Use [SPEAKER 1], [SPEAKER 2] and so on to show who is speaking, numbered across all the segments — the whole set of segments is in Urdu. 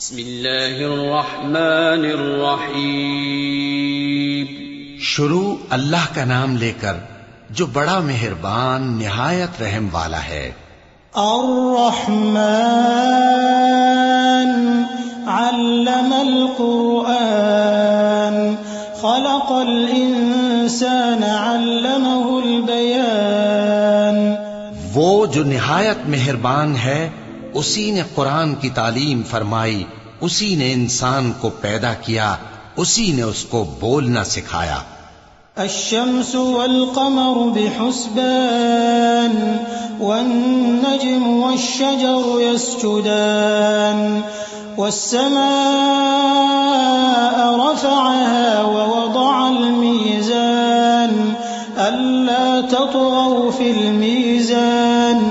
[SPEAKER 1] بسم اللہ الرحمن الرحیم.
[SPEAKER 2] شروع اللہ کا نام لے کر جو بڑا مہربان نہایت رحم والا ہے.
[SPEAKER 3] الرحمن علم القرآن خلق الانسان علمه البیان.
[SPEAKER 2] وہ جو نہایت مہربان ہے اسی نے قرآن کی تعلیم فرمائی، اسی نے انسان کو پیدا کیا، اسی نے اس کو بولنا سکھایا.
[SPEAKER 3] الشمس والقمر بحسبان والنجم والشجر يسجدان والسماء رفعها ووضع الميزان ألا تطغوا في الميزان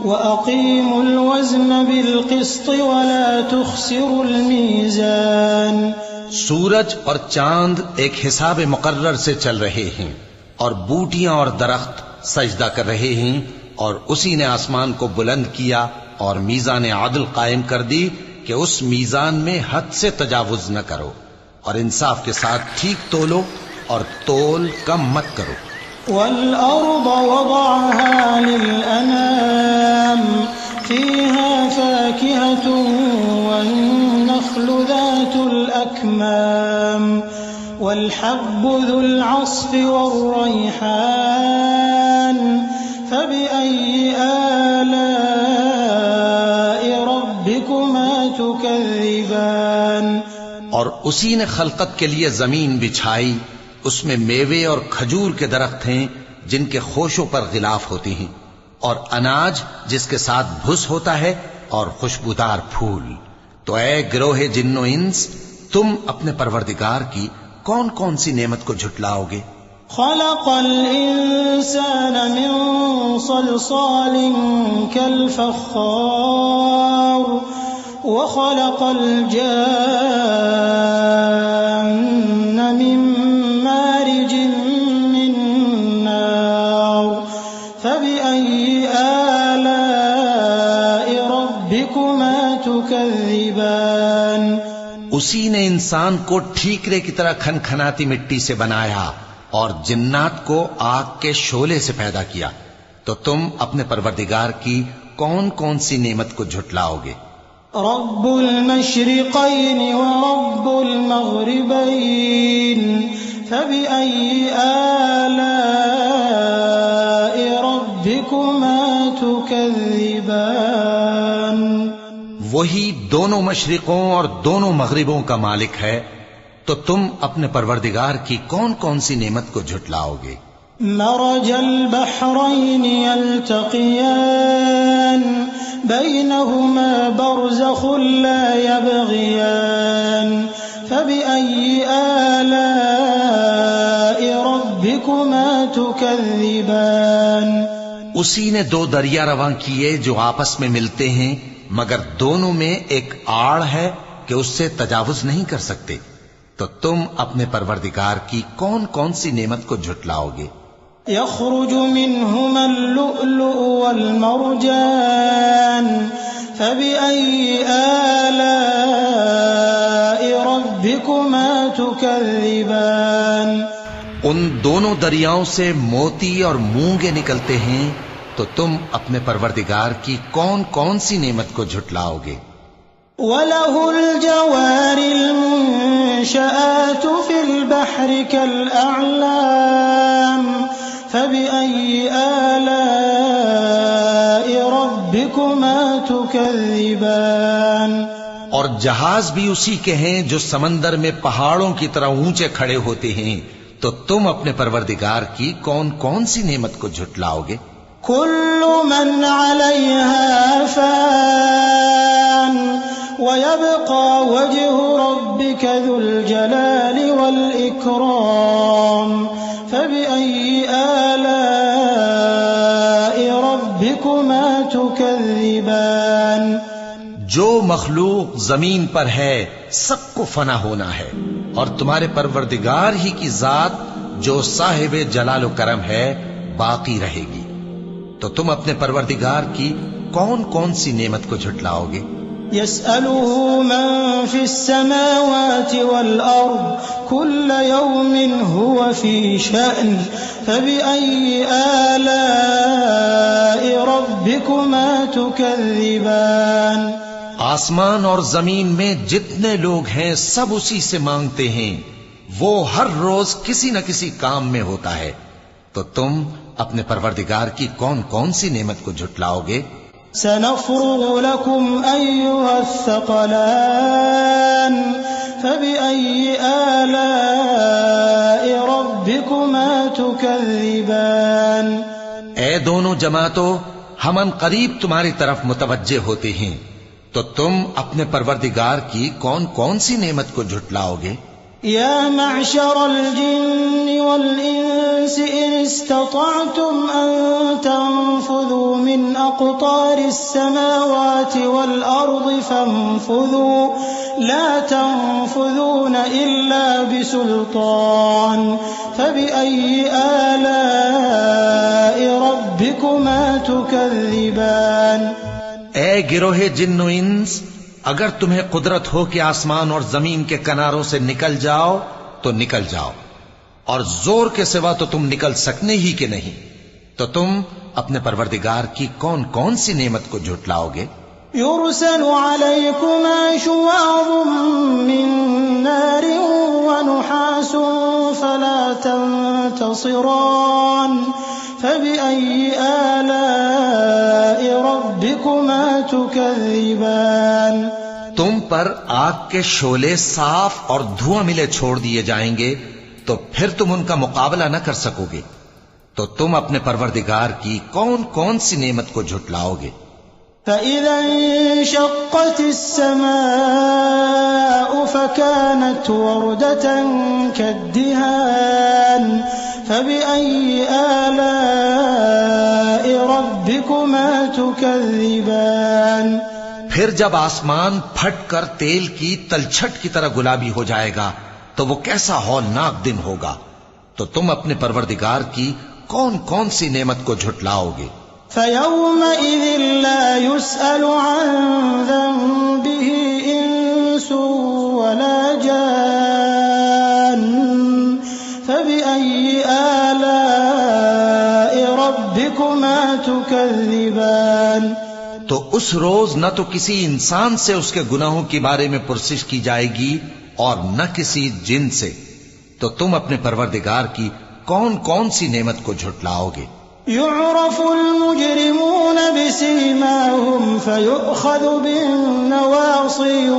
[SPEAKER 3] وأقيموا الوزن بالقسط ولا تخسروا الميزان.
[SPEAKER 2] سورج اور چاند ایک حساب مقرر سے چل رہے ہیں اور بوٹیاں اور درخت سجدہ کر رہے ہیں، اور اسی نے آسمان کو بلند کیا اور میزان عدل قائم کر دی کہ اس میزان میں حد سے تجاوز نہ کرو، اور انصاف کے ساتھ ٹھیک تولو اور تول کم مت کرو.
[SPEAKER 3] والأرض وضعها للأنام فيها فاكهة والنخل ذات الأكمام والحب ذو العصف والريحان فبأي آلاء ربكما تكذبان.
[SPEAKER 2] اور اسی نے خلقت کے لیے زمین بچھائی، اس میں میوے اور کھجور کے درخت ہیں جن کے خوشوں پر غلاف ہوتی ہیں، اور اناج جس کے ساتھ بھس ہوتا ہے، اور خوشبودار پھول. تو اے گروہ جن و انس، تم اپنے پروردگار کی کون کون سی نعمت کو جھٹلاؤ گے؟
[SPEAKER 3] خلق الانسان من صلصال كالفخار وخلق الجان من مارج من نار فبأي آلاء ربكما تكذبان.
[SPEAKER 2] اسی نے انسان کو ٹھیکرے کی طرح کھنکھناتی مٹی سے بنایا اور جنات کو آگ کے شعلے سے پیدا کیا، تو تم اپنے پروردگار کی کون کون سی نعمت کو جھٹلاؤ گے؟
[SPEAKER 3] رب المشرقين ورب المغربين فبأي آلاء ربكما تكذبان.
[SPEAKER 2] وہی دونوں مشرقوں اور دونوں مغربوں کا مالک ہے، تو تم اپنے پروردگار کی کون کون سی نعمت کو جھٹلاؤ گے؟
[SPEAKER 3] مرج البحرين يلتقيان بينهما برزخ لا يبغيان فبأي آلاء ربكما تكذبان.
[SPEAKER 2] اسی نے دو دریا رواں کیے جو آپس میں ملتے ہیں، مگر دونوں میں ایک آڑ ہے کہ اس سے تجاوز نہیں کر سکتے، تو تم اپنے پروردگار کی کون کون سی نعمت کو جھٹلاؤ گے؟
[SPEAKER 3] يخرج منهما اللؤلؤ والمرجان فبأي آلاء ربكما تكذبان.
[SPEAKER 2] ان دونوں دریاؤں سے موتی اور مونگے نکلتے ہیں، تو تم اپنے پروردگار کی کون کون سی نعمت کو جھٹلاؤ گے؟
[SPEAKER 3] وَلَهُ الْجَوَارِ الْمُنشَآتُ فِي الْبَحْرِ كَالْأَعْلَامِ فَبِأَيِّ آلَاءِ رَبِّكُمَا تُكَذِّبَانِ.
[SPEAKER 2] اور جہاز بھی اسی کے ہیں جو سمندر میں پہاڑوں کی طرح اونچے کھڑے ہوتے ہیں، تو تم اپنے پروردگار کی کون کون سی نعمت کو جھٹلاؤ گے؟
[SPEAKER 3] كل من عليها فان ويبقى وجه ربك ذو الجلال والإكرام فبأي آلاء ربكما تكذبان.
[SPEAKER 2] جو مخلوق زمین پر ہے سب کو فنا ہونا ہے، اور تمہارے پروردگار ہی کی ذات جو صاحب جلال و کرم ہے باقی رہے گی. تو تم اپنے پروردگار کی کون کون سی نعمت کو جھٹلاؤ گے؟
[SPEAKER 3] يسأله من في السماوات والأرض كل يوم هو في شأن فبأي آلاء ربكما تكذبان
[SPEAKER 2] آسمان اور زمین میں جتنے لوگ ہیں سب اسی سے مانگتے ہیں، وہ ہر روز کسی نہ کسی کام میں ہوتا ہے، تو تم اپنے پروردگار کی کون کون سی نعمت کو جھٹلاؤ گے؟
[SPEAKER 3] سنفرغ لكم أيها الثقلان فبأي آلاء ربكما تكذبان
[SPEAKER 2] اے دونوں جماعتوں، ہم ان قریب تمہاری طرف متوجہ ہوتے ہیں، تو تم اپنے پروردگار کی کون کون سی نعمت کو جھٹلاؤ گے؟
[SPEAKER 3] يا معشر الجن والإنس إن استطعتم أن تنفذوا من أقطار السماوات والأرض فانفذوا لا تنفذون إلا بسلطان فبأي آلاء ربكما تكذبان
[SPEAKER 2] اے گروہ جن و انس، اگر تمہیں قدرت ہو کہ آسمان اور زمین کے کناروں سے نکل جاؤ تو نکل جاؤ، اور زور کے سوا تو تم نکل سکنے ہی کہ نہیں، تو تم اپنے پروردگار کی کون کون سی نعمت کو جھٹلاؤ گے؟
[SPEAKER 3] يرسل عليكما شواظ من نار ونحاس فلا تنتصران فبأي آلاء ربكما تكذبان
[SPEAKER 2] تم پر آگ کے شعلے صاف اور دھواں ملے چھوڑ دیے جائیں گے، تو پھر تم ان کا مقابلہ نہ کر سکو گے، تو تم اپنے پروردگار کی کون کون سی نعمت کو جھٹلاؤ گے؟
[SPEAKER 3] فإذا انشقت السماء فكانت وردة كالدهان فبأي آلاء ربكما تكذبان
[SPEAKER 2] پھر جب آسمان پھٹ کر تیل کی تلچھٹ کی طرح گلابی ہو جائے گا تو وہ کیسا ہولناک دن ہوگا، تو تم اپنے پروردگار کی کون کون سی نعمت کو جھٹلاؤ گے؟
[SPEAKER 3] فيومئذ لا يسأل عن ذنبه إنس ولا جان فبأي آلاء ربكما تكذبان
[SPEAKER 2] تو اس روز نہ تو کسی انسان سے اس کے گناہوں کے بارے میں پرسش کی جائے گی اور نہ کسی جن سے، تو تم اپنے پروردگار کی کون کون سی نعمت کو جھٹلاؤ گے؟
[SPEAKER 3] يعرف المجرمون بسيماهم فيؤخذ بالنواصي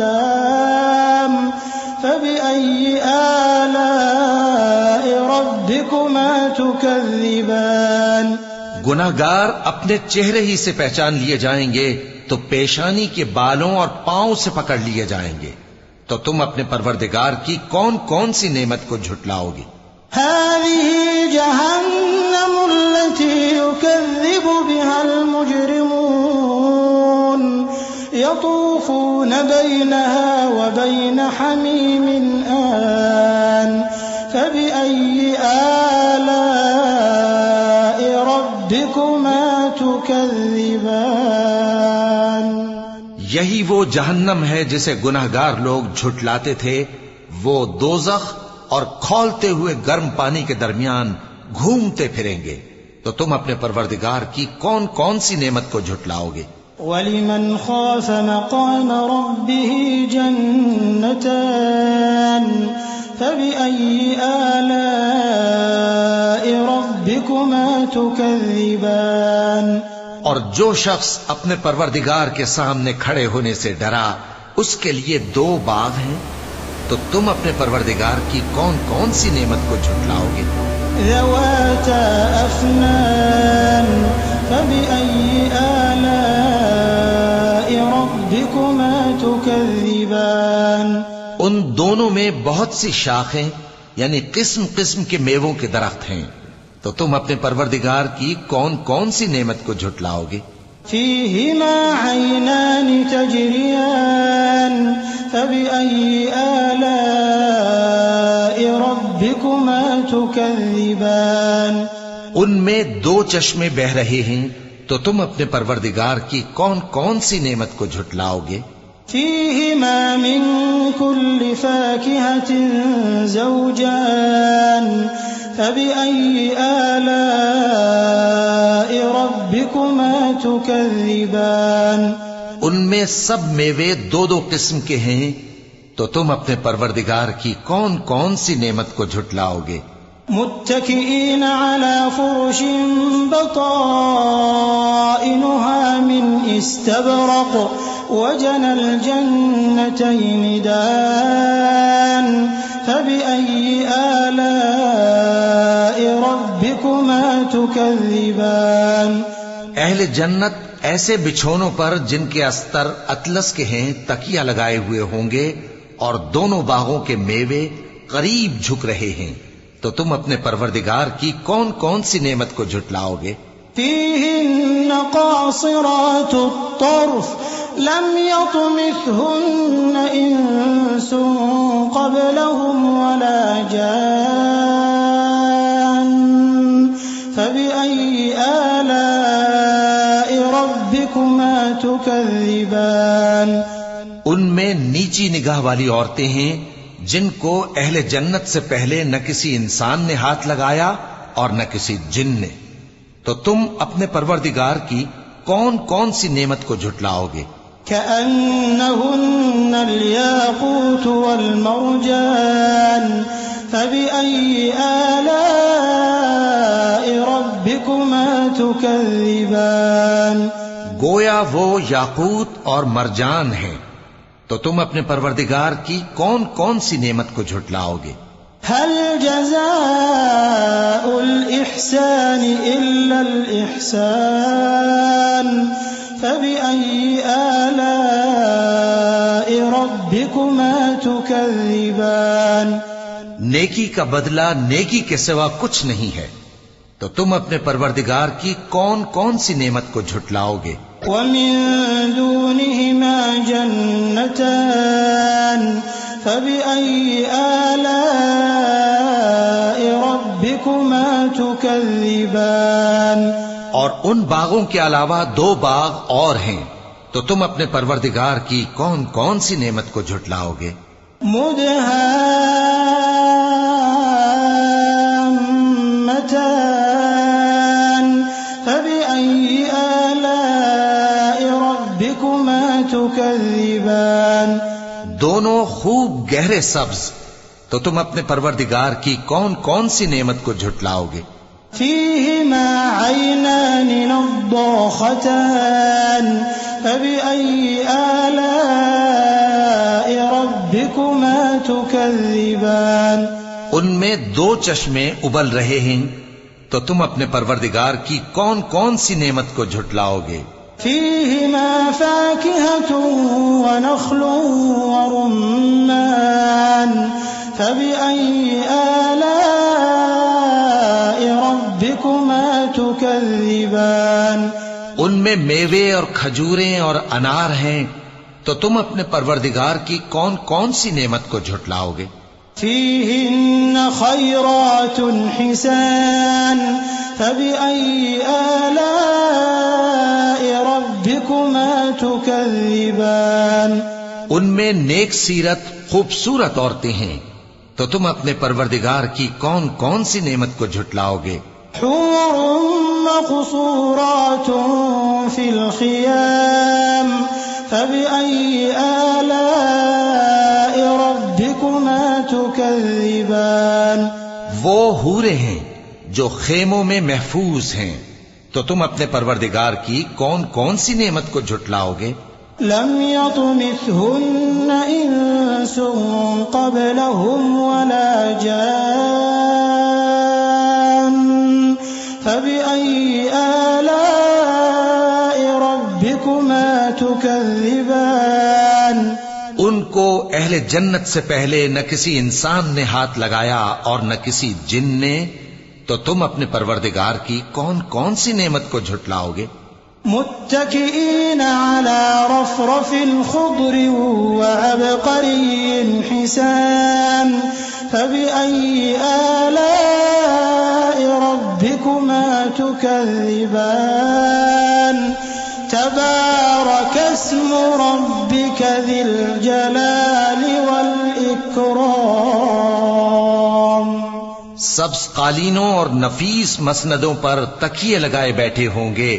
[SPEAKER 3] والأقدام فبأي آلاء ربكما تكذبان
[SPEAKER 2] گناہگار اپنے چہرے ہی سے پہچان لیے جائیں گے تو پیشانی کے بالوں اور پاؤں سے پکڑ لیے جائیں گے، تو تم اپنے پروردگار کی کون کون سی نعمت کو جھٹلاؤ گے؟
[SPEAKER 3] هذه جهنم التي يكذب بها المجرمون يطوفون بينها وبين حميم آن فبأي آلاء ربكما تكذبان
[SPEAKER 2] یہی وہ جہنم ہے جسے گناہگار لوگ جھٹلاتے تھے، وہ دوزخ اور کھولتے ہوئے گرم پانی کے درمیان گھومتے پھریں گے، تو تم اپنے پروردگار کی کون کون سی نعمت کو جھٹلاؤ گے؟
[SPEAKER 3] وَلِمَنْ خَافَ مَقَامَ رَبِّهِ جَنَّتَانِ فَبِأَيِّ آلَاءِ رَبِّكُمَا تُكَذِّبَانِ
[SPEAKER 2] اور جو شخص اپنے پروردگار کے سامنے کھڑے ہونے سے ڈرا، اس کے لیے دو باغ ہیں، تو تم اپنے پروردگار کی کون کون سی نعمت کو جھٹلاؤ گے؟
[SPEAKER 3] ذواتا افنان فبأي آلاء ربكما تكذبان
[SPEAKER 2] ان دونوں میں بہت سی شاخیں یعنی قسم قسم کے میووں کے درخت ہیں، تو تم اپنے پروردگار کی کون کون سی نعمت کو جھٹلاؤ گے؟
[SPEAKER 3] فيهما عينان تجريان فبأي آلاء ربكما تكذبان
[SPEAKER 2] ان میں دو چشمے بہ رہے ہیں، تو تو تم اپنے پروردگار کی کون کون سی نعمت کو جھٹلاؤ گے؟
[SPEAKER 3] فيهما من كل فاكهة زوجان فبأي آلاء ربكما تكذبان
[SPEAKER 2] ان میں سب میوے دو دو قسم کے ہیں، تو تم اپنے پروردگار کی کون کون سی نعمت کو جھٹلاؤ گے؟
[SPEAKER 3] متكئين على فرش بطائنها من استبرق وجنى الجنتين دان فبأي آلاء ربكما تكذبان
[SPEAKER 2] اہل جنت ایسے بچھونوں پر جن کے استر اطلس کے ہیں تکیہ لگائے ہوئے ہوں گے، اور دونوں باغوں کے میوے قریب جھک رہے ہیں، تو تم اپنے پروردگار کی کون کون سی نعمت کو جھٹلاؤ گے؟
[SPEAKER 3] فيهن قاصرات الطرف لم يطمثهن إنس قبلهم ولا جان فبأي آلاء ربكما تكذبان
[SPEAKER 2] ان میں نیچی نگاہ والی عورتیں ہیں جن کو اہل جنت سے پہلے نہ کسی انسان نے ہاتھ لگایا اور نہ کسی جن نے، تو تم اپنے پروردگار کی کون کون سی نعمت کو جھٹلاؤ گے؟
[SPEAKER 3] كأنهن الياقوت والمرجان فبأي آلاء ربكما تكذبان
[SPEAKER 2] گویا وہ یاقوت اور مرجان ہیں، تو تم اپنے پروردگار کی کون کون سی نعمت کو جھٹلاؤ گے؟
[SPEAKER 3] هل جزاء الإحسان إلا الإحسان فبأي آلاء ربكما تكذبان
[SPEAKER 2] نیکی کا بدلہ نیکی کے سوا کچھ نہیں ہے، تو تم اپنے پروردگار کی کون کون سی نعمت کو جھٹلاؤ گے؟
[SPEAKER 3] ومن دونهما جنتان فبأي آلاء ربكما تكذبان
[SPEAKER 2] اور ان باغوں کے علاوہ دو باغ اور ہیں، تو تم اپنے پروردگار کی کون کون سی نعمت کو جھٹلاؤ گے؟
[SPEAKER 3] مدهامتان فبأي آلاء ربكما تكذبان
[SPEAKER 2] دونوں خوب گہرے سبز، تو تم اپنے پروردگار کی کون کون سی نعمت کو جھٹلاؤ گے؟
[SPEAKER 3] فيهما عينان نضاختان فبأي آلاء ربكما تكذبان
[SPEAKER 2] ان میں دو چشمے ابل رہے ہیں، تو تم اپنے پروردگار کی کون کون سی نعمت کو جھٹلاؤ گے؟
[SPEAKER 3] فيهما فاكهة ونخل ورمان فبأي آلاء ربكما تكذبان
[SPEAKER 2] ان میں میوے اور کھجوریں اور انار ہیں، تو تم اپنے پروردگار کی کون کون سی نعمت کو جھٹلاؤ گے؟
[SPEAKER 3] فيهن خيرات حسان فبأي آلاء ربكما تكذبان
[SPEAKER 2] ان میں نیک سیرت خوبصورت عورتیں ہیں، تو تم اپنے پروردگار کی کون کون سی نعمت کو جھٹلاؤ گے؟
[SPEAKER 3] حور مقصورات في الخيام فبأي آلاء ربكما تكذبان
[SPEAKER 2] وہ حوریں ہیں جو خیموں میں محفوظ ہیں، تو تم اپنے پروردگار کی کون کون سی نعمت کو جھٹلاؤ گے؟
[SPEAKER 3] لم يطمثهن إنس قبلهم ولا جان فبأي آلاء ربكما تكذبان
[SPEAKER 2] ان کو اہل جنت سے پہلے نہ کسی انسان نے ہاتھ لگایا اور نہ کسی جن نے، تو تم اپنے پروردگار کی کون کون سی نعمت کو جھٹلاؤ گے؟
[SPEAKER 3] متكئين على رفرف خضر وعبقري حسان فبأي آلاء ربكما تكذبان تبارك اسم ربك ذي الجلال والإكرام.
[SPEAKER 2] سبز قالینوں اور نفیس مسندوں پر تکیے لگائے بیٹھے ہوں گے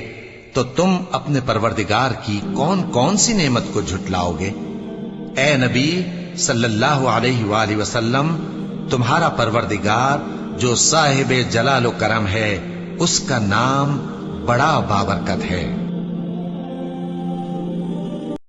[SPEAKER 2] تو تم اپنے پروردگار کی کون کون سی نعمت کو جھٹلاؤ گے؟ اے نبی صلی اللہ علیہ وآلہ وسلم، تمہارا پروردگار جو صاحب جلال و کرم ہے، اس کا نام بڑا بابرکت ہے.